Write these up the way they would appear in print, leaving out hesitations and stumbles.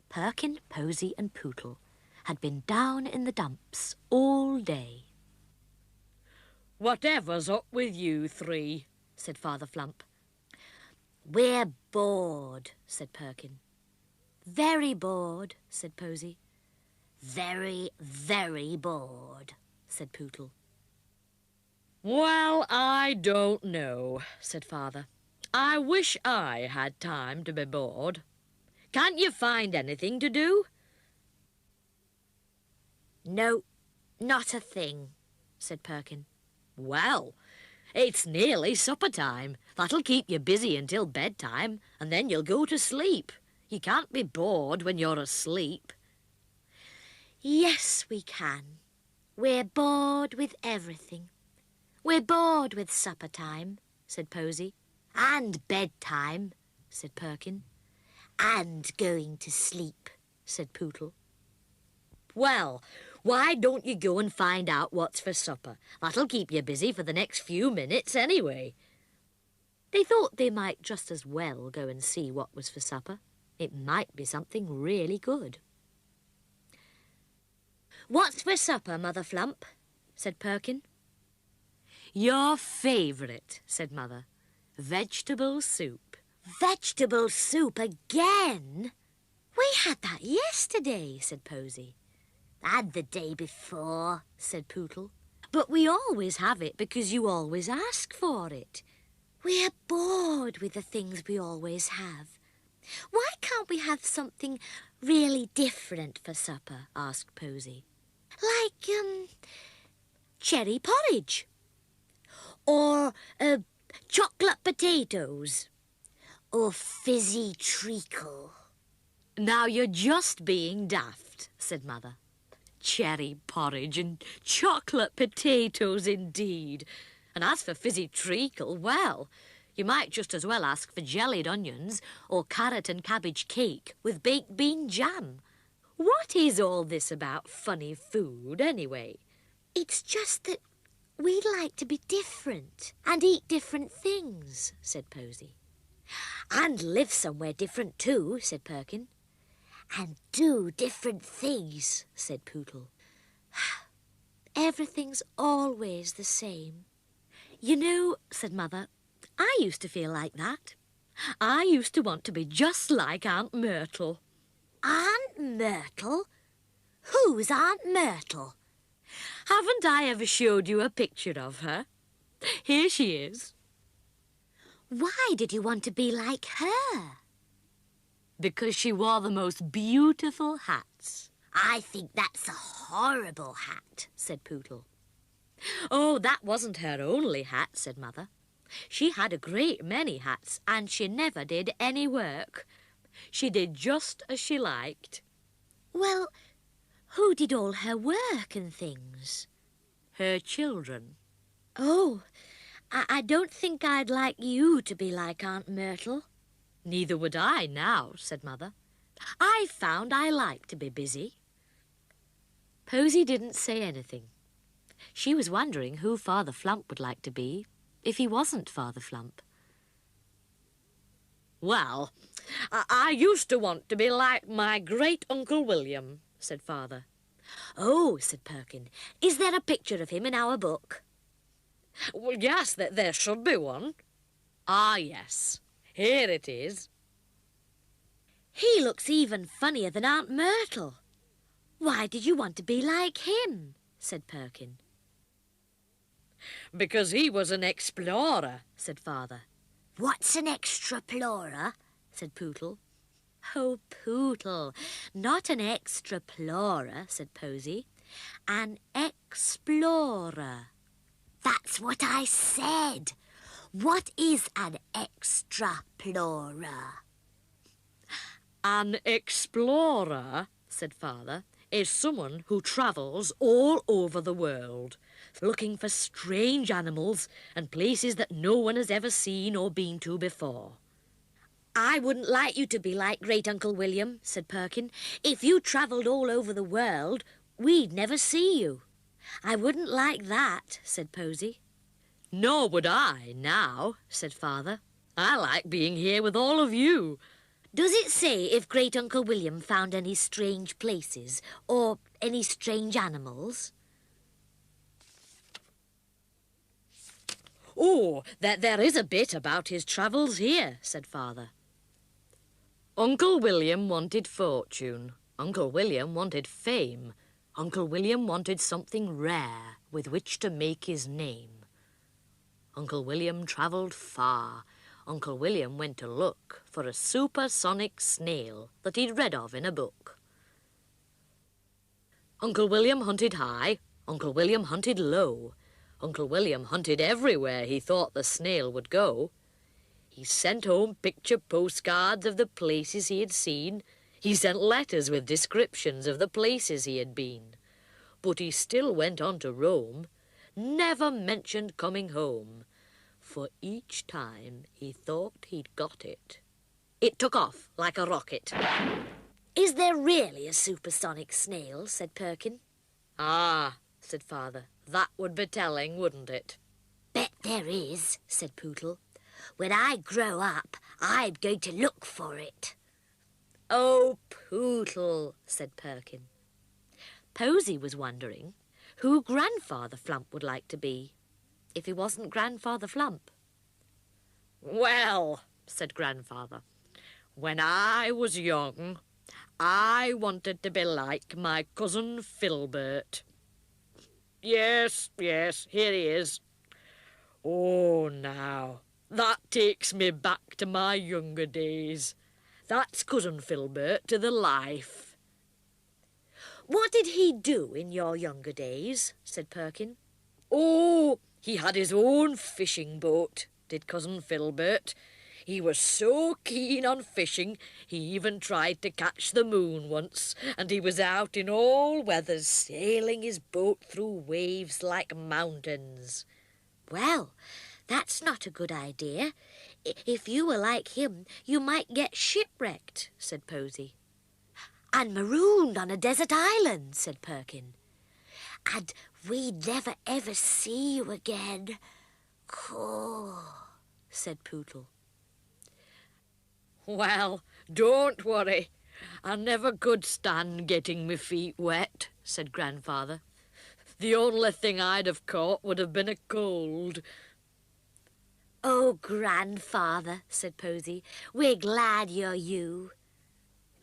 Perkin, Posy and Pootle had been down in the dumps all day. "Whatever's up with you three?" said Father Flump. "We're bored," said Perkin. "Very bored," said Posy. "Very, very bored," said Pootle. "Well, I don't know," said Father. "I wish I had time to be bored. Can't you find anything to do?" "No, not a thing," said Perkin. "Well, it's nearly supper time. That'll keep you busy until bedtime, and then you'll go to sleep. You can't be bored when you're asleep." "Yes, we can. We're bored with everything. We're bored with supper time," said Posy. "And bedtime," said Perkin. "And going to sleep," said Pootle. "Well, why don't you go and find out what's for supper? That'll keep you busy for the next few minutes anyway." They thought they might just as well go and see what was for supper. It might be something really good. "What's for supper, Mother Flump?" said Perkin. "Your favourite," said Mother. "Vegetable soup." "Vegetable soup again? We had that yesterday," said Posy. "And the day before," said Pootle. "But we always have it because you always ask for it. We're bored with the things we always have. Why can't we have something really different for supper?" asked Posy. "Like, cherry porridge. Or, chocolate potatoes. Or fizzy treacle." "Now you're just being daft," said Mother. "Cherry porridge and chocolate potatoes indeed. And as for fizzy treacle, well, you might just as well ask for jellied onions or carrot and cabbage cake with baked bean jam. What is all this about funny food, anyway?" "It's just that we'd like to be different and eat different things," said Posy. "And live somewhere different too," said Perkin. "And do different things," said Pootle. "Everything's always the same." "You know," said Mother, "I used to feel like that. I used to want to be just like Aunt Myrtle." "Aunt Myrtle? Who's Aunt Myrtle?" "Haven't I ever showed you a picture of her? Here she is." "Why did you want to be like her?" "Because she wore the most beautiful hats." "I think that's a horrible hat," said Pootle. "Oh, that wasn't her only hat," said Mother. "She had a great many hats, and she never did any work. She did just as she liked." "Well, who did all her work and things?" "Her children." "Oh, I don't think I'd like you to be like Aunt Myrtle." "Neither would I now," said Mother. "I found I like to be busy." Posy didn't say anything. She was wondering who Father Flump would like to be if he wasn't Father Flump. "Well, I used to want to be like my great-uncle William," said Father. "Oh," said Perkin, "is there a picture of him in our book?" "Well, yes, there should be one." "Ah, yes. Here it is." "He looks even funnier than Aunt Myrtle. Why did you want to be like him?" said Perkin. "Because he was an explorer," said Father. "What's an extraplorer?" said Pootle. "Oh, Pootle, not an extraplorer," said Posy. "An explorer." "That's what I said. What is an extraplorer?" explorer. An explorer, said Father, is someone who travels all over the world, looking for strange animals and places that no one has ever seen or been to before. I wouldn't like you to be like Great Uncle William, said Perkin. If you travelled all over the world, we'd never see you. I wouldn't like that, said Posy. Nor would I now, said Father. I like being here with all of you. Does it say if Great Uncle William found any strange places or any strange animals? Oh, there is a bit about his travels here, said Father. Uncle William wanted fortune. Uncle William wanted fame. Uncle William wanted something rare with which to make his name. Uncle William travelled far. Uncle William went to look for a supersonic snail that he'd read of in a book. Uncle William hunted high. Uncle William hunted low. Uncle William hunted everywhere he thought the snail would go. He sent home picture postcards of the places he had seen. He sent letters with descriptions of the places he had been. But he still went on to roam, never mentioned coming home, for each time he thought he'd got it, it took off like a rocket. Is there really a supersonic snail? Said Perkin. Ah, said Father, that would be telling, wouldn't it? Bet there is, said Pootle. When I grow up, I'm going to look for it. Oh, Pootle, said Perkin. Posy was wondering who Grandfather Flump would like to be if he wasn't Grandfather Flump. Well, said Grandfather, when I was young, I wanted to be like my cousin Filbert. Yes, here he is. Oh, now, that takes me back to my younger days. That's cousin Filbert to the life. What did he do in your younger days? Said Perkin. Oh, he had his own fishing boat, did cousin Filbert. He was so keen on fishing, he even tried to catch the moon once, and he was out in all weathers, sailing his boat through waves like mountains. Well, that's not a good idea. If you were like him, you might get shipwrecked, said Posy. And marooned on a desert island, said Perkin. And we'd never ever see you again. Cool, said Pootle. Well, don't worry. I never could stand getting my feet wet, said Grandfather. The only thing I'd have caught would have been a cold. Oh, Grandfather, said Posy, we're glad you're you.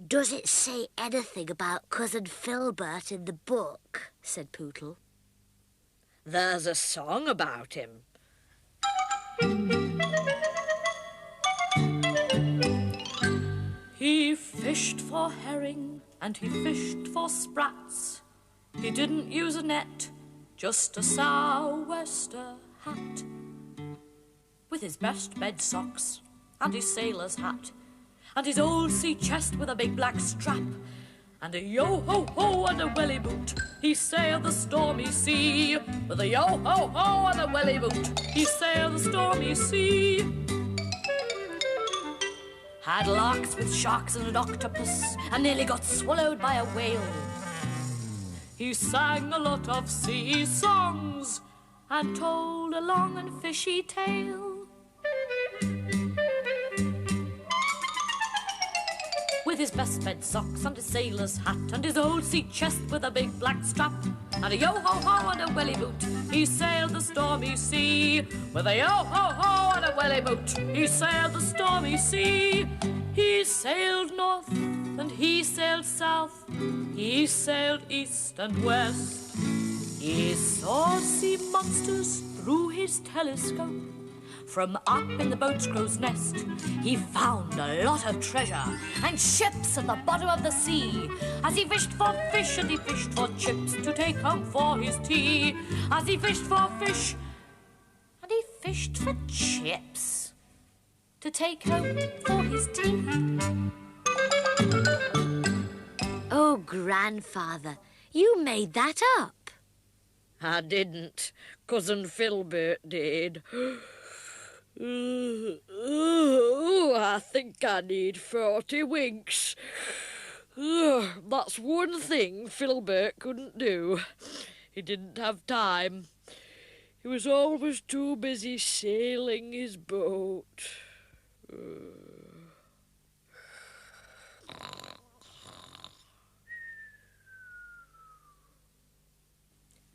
Does it say anything about Cousin Filbert in the book? Said Pootle. There's a song about him. He fished for herring and he fished for sprats. He didn't use a net, just a sou'wester hat. With his best bed socks and his sailor's hat and his old sea chest with a big black strap and a yo-ho-ho and a welly boot, he sailed the stormy sea. With a yo-ho-ho and a welly boot, he sailed the stormy sea. Had larks with sharks and an octopus and nearly got swallowed by a whale. He sang a lot of sea songs and told a long and fishy tale. With his best bed socks and his sailor's hat and his old sea chest with a big black strap and a yo-ho-ho and a welly boot, he sailed the stormy sea. With a yo-ho-ho and a welly boot, he sailed the stormy sea. He sailed north and he sailed south, he sailed east and west. He saw sea monsters through his telescope. From up in the boat's crow's nest, he found a lot of treasure and ships at the bottom of the sea. As he fished for fish and he fished for chips to take home for his tea. As he fished for fish and he fished for chips to take home for his tea. Oh, Grandfather, you made that up. I didn't. Cousin Filbert did. I think I need 40 winks. That's one thing Filbert couldn't do. He didn't have time. He was always too busy sailing his boat.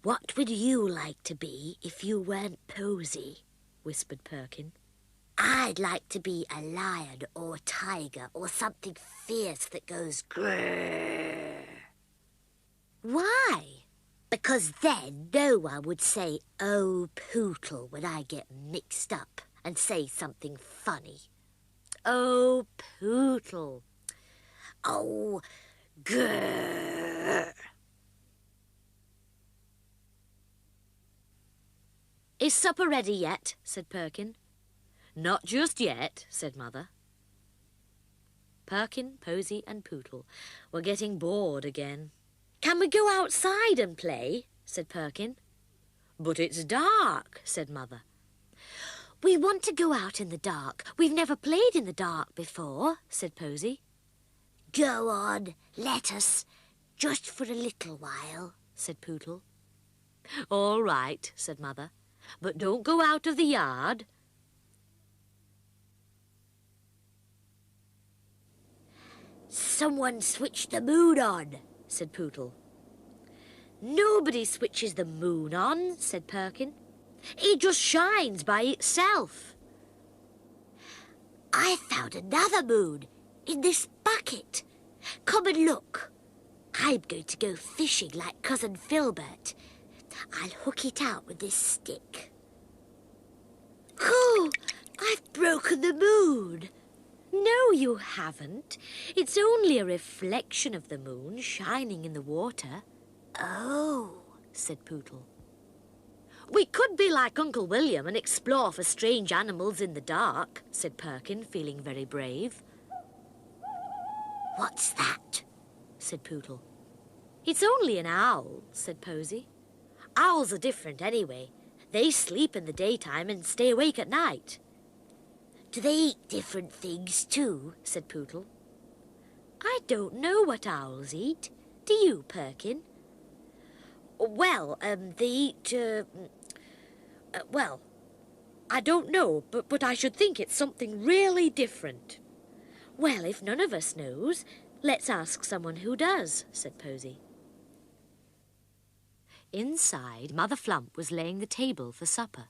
What would you like to be if you weren't Posy? Whispered Perkin. I'd like to be a lion or a tiger or something fierce that goes grrr. Why? Because then no one would say, "Oh, Pootle," when I get mixed up and say something funny. Oh, Pootle. Oh, grrr. Is supper ready yet? Said Perkin. Not just yet, said Mother. Perkin, Posy and Pootle were getting bored again. Can we go outside and play? Said Perkin. But it's dark, said Mother. We want to go out in the dark. We've never played in the dark before, said Posy. Go on, let us, just for a little while, said Pootle. All right, said Mother, but don't go out of the yard. Someone switched the moon on, said Pootle. Nobody switches the moon on, said Perkin. It just shines by itself. I found another moon in this bucket. Come and look. I'm going to go fishing like Cousin Filbert. I'll hook it out with this stick. Oh, I've broken the moon. No, you haven't. It's only a reflection of the moon shining in the water. Oh, said Pootle. We could be like Uncle William and explore for strange animals in the dark, said Perkin, feeling very brave. What's that? Said Pootle. It's only an owl, said Posy. Owls are different anyway. They sleep in the daytime and stay awake at night. Do they eat different things too? Said Pootle. I don't know what owls eat. Do you, Perkin? Well, they eat, well, I don't know, but I should think it's something really different. Well, if none of us knows, let's ask someone who does, said Posy. Inside, Mother Flump was laying the table for supper.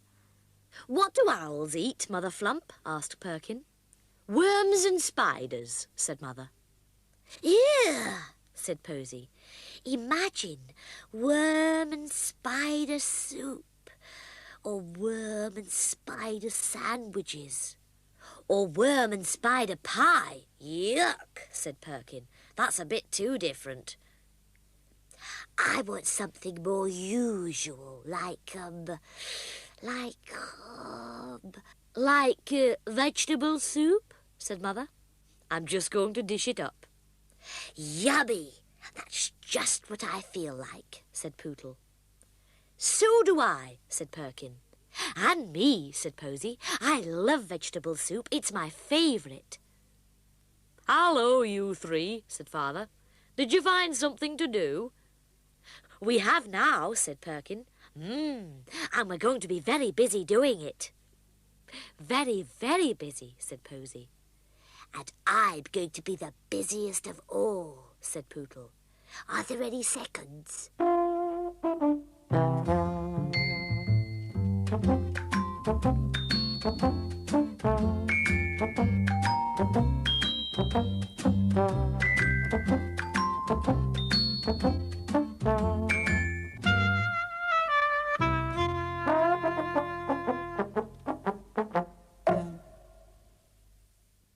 What do owls eat, Mother Flump? Asked Perkin. Worms and spiders, said Mother. Ew, said Posy. Imagine worm and spider soup, or worm and spider sandwiches, or worm and spider pie. Yuck, said Perkin. That's a bit too different. I want something more usual, like vegetable soup, said Mother. I'm just going to dish it up. Yummy! That's just what I feel like, said Pootle. So do I, said Perkin. And me, said Posy. I love vegetable soup. It's my favourite. Hello, you three, said Father. Did you find something to do? We have now, said Perkin. And we're going to be very busy doing it. Very, very busy, said Posy. And I'm going to be the busiest of all, said Pootle. Are there any seconds?